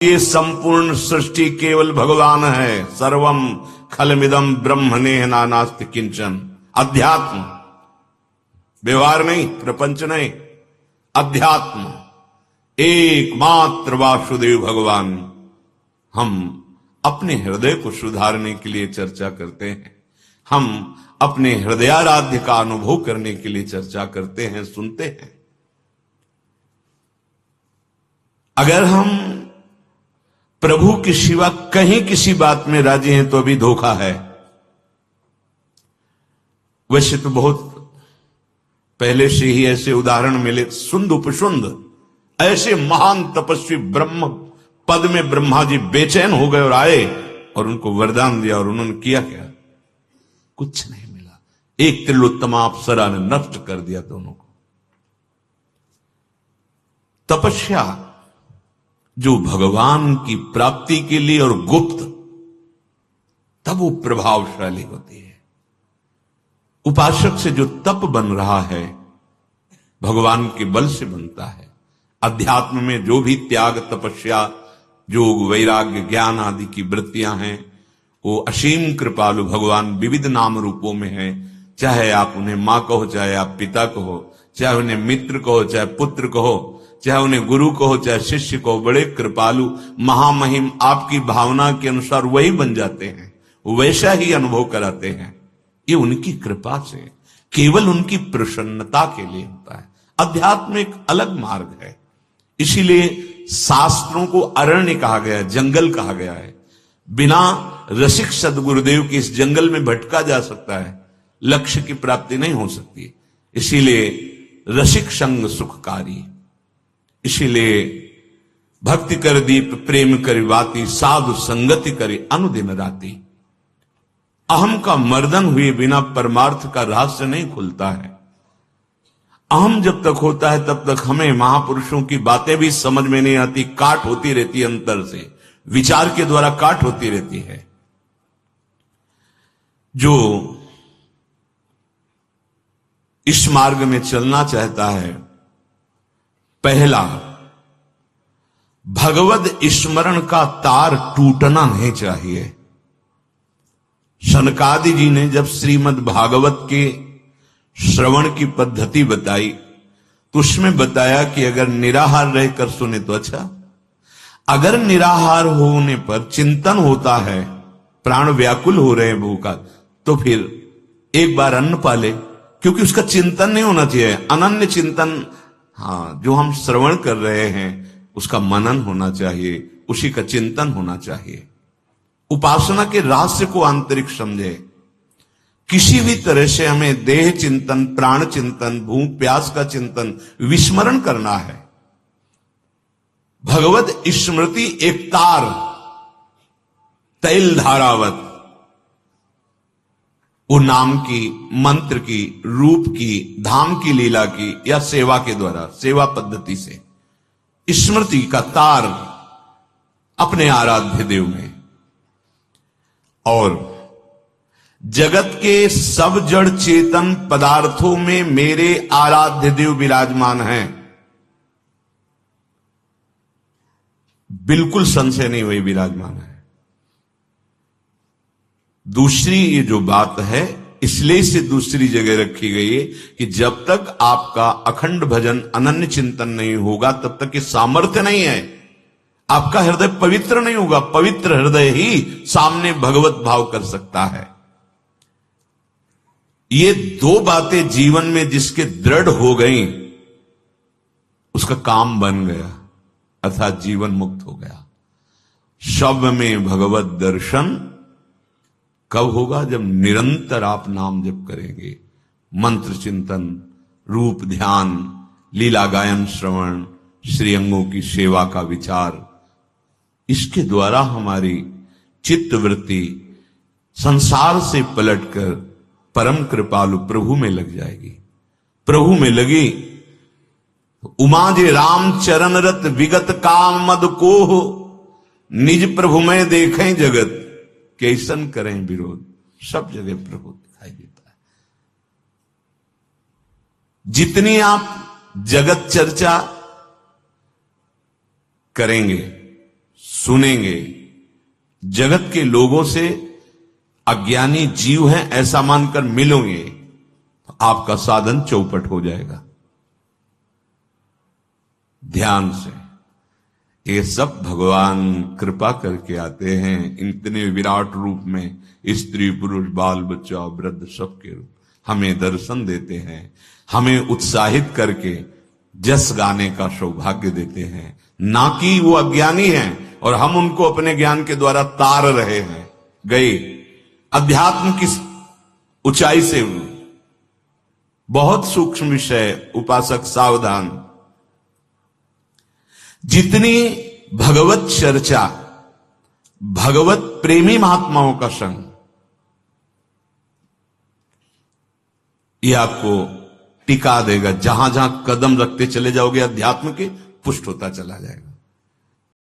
ये संपूर्ण सृष्टि केवल भगवान है। सर्वम खलमिदम ब्रह्मणे नानास्ति किंचन। अध्यात्म, व्यवहार नहीं, प्रपंच नहीं, अध्यात्म, एकमात्र वासुदेव भगवान। हम अपने हृदय को सुधारने के लिए चर्चा करते हैं, हम अपने हृदयाराध्य का अनुभव करने के लिए चर्चा करते हैं, सुनते हैं। अगर हम प्रभु के सिवा कहीं किसी बात में राजी हैं तो अभी धोखा है। वैसे तो बहुत पहले से ही ऐसे उदाहरण मिले। सुंद उपसुंद ऐसे महान तपस्वी ब्रह्म पद में ब्रह्मा जी बेचैन हो गए और आए और उनको वरदान दिया, और उन्होंने किया क्या? कुछ नहीं मिला। एक त्रिलोत्तमा अप्सरा ने नष्ट कर दिया दोनों को। तपस्या जो भगवान की प्राप्ति के लिए और गुप्त, तब वो प्रभावशाली होती है। उपासक से जो तप बन रहा है भगवान के बल से बनता है। अध्यात्म में जो भी त्याग, तपस्या, योग, वैराग्य, ज्ञान आदि की वृत्तियां हैं, वो असीम कृपालु भगवान विविध नाम रूपों में है। चाहे आप उन्हें मां कहो, चाहे आप पिता कहो, चाहे उन्हें मित्र कहो, चाहे पुत्र कहो, चाहे उन्हें गुरु कहो, चाहे शिष्य कहो, बड़े कृपालु महामहिम आपकी भावना के अनुसार वही बन जाते हैं, वैसा ही अनुभव कराते हैं। ये उनकी कृपा से, केवल उनकी प्रसन्नता के लिए होता है। अध्यात्म एक अलग मार्ग है। इसीलिए शास्त्रों को अरण्य कहा गया है, जंगल कहा गया है। बिना रसिक सदगुरुदेव के इस जंगल में भटका जा सकता है, लक्ष्य की प्राप्ति नहीं हो सकती। इसीलिए रसिक संग सुखकारी। इसीलिए भक्ति कर दीप प्रेम करी बाती, साधु संगति करी अनुदिन राती। अहम का मर्दन हुए बिना परमार्थ का रहस्य नहीं खुलता है। अहम जब तक होता है तब तक हमें महापुरुषों की बातें भी समझ में नहीं आती, काट होती रहती है अंतर से, विचार के द्वारा काट होती रहती है। जो इस मार्ग में चलना चाहता है, पहला, भगवद स्मरण का तार टूटना नहीं चाहिए। सनकादि जी ने जब श्रीमद् भागवत के श्रवण की पद्धति बताई तो उसमें बताया कि अगर निराहार रहकर सुने तो अच्छा, अगर निराहार होने पर चिंतन होता है, प्राण व्याकुल हो रहे हैं भूखा, तो फिर एक बार अन्न पाले, क्योंकि उसका चिंतन नहीं होना चाहिए, अनन्य चिंतन। हाँ, जो हम श्रवण कर रहे हैं उसका मनन होना चाहिए, उसी का चिंतन होना चाहिए। उपासना के रहस्य को आंतरिक समझे। किसी भी तरह से हमें देह चिंतन, प्राण चिंतन, भूख प्यास का चिंतन, विस्मरण करना है। भगवत स्मृति एक तार, तैल धारावत, वो नाम की, मंत्र की, रूप की, धाम की लीला की, या सेवा के द्वारा, सेवा पद्धति से स्मृति का तार अपने आराध्य देव में। और जगत के सब जड़ चेतन पदार्थों में मेरे आराध्य देव विराजमान हैं, बिल्कुल संशय नहीं, वही विराजमान है। दूसरी ये जो बात है, इसलिए इसे दूसरी जगह रखी गई है कि जब तक आपका अखंड भजन, अनन्य चिंतन नहीं होगा तब तक ये सामर्थ्य नहीं है, आपका हृदय पवित्र नहीं होगा। पवित्र हृदय ही सामने भगवत भाव कर सकता है। ये दो बातें जीवन में जिसके दृढ़ हो गई, उसका काम बन गया, अर्थात जीवन मुक्त हो गया। शव में भगवत दर्शन कब होगा? जब निरंतर आप नाम जप करेंगे, मंत्र चिंतन, रूप ध्यान, लीला गायन श्रवण, श्रीअंगों की सेवा का विचार, इसके द्वारा हमारी चित्त वृत्ति संसार से पलटकर परम कृपालु प्रभु में लग जाएगी। प्रभु में लगी, उमा जे राम चरण रत विगत काम मद को हो, निज प्रभु में देखें जगत कैसन करें विरोध। सब जगह प्रभु दिखाई देता है। जितनी आप जगत चर्चा करेंगे, सुनेंगे, जगत के लोगों से अज्ञानी जीव हैं ऐसा मानकर मिलोगे, तो आपका साधन चौपट हो जाएगा। ध्यान से, ये सब भगवान कृपा करके आते हैं इतने विराट रूप में, स्त्री पुरुष बाल बच्चा वृद्ध सबके रूप हमें दर्शन देते हैं, हमें उत्साहित करके जस गाने का सौभाग्य देते हैं। ना कि वो अज्ञानी हैं और हम उनको अपने ज्ञान के द्वारा तार रहे हैं। गए अध्यात्म की ऊंचाई से, बहुत सूक्ष्म विषय, उपासक सावधान। जितनी भगवत चर्चा, भगवत प्रेमी महात्माओं का संग, ये आपको टिका देगा। जहां जहां कदम रखते चले जाओगे अध्यात्म के, पुष्ट होता चला जाएगा।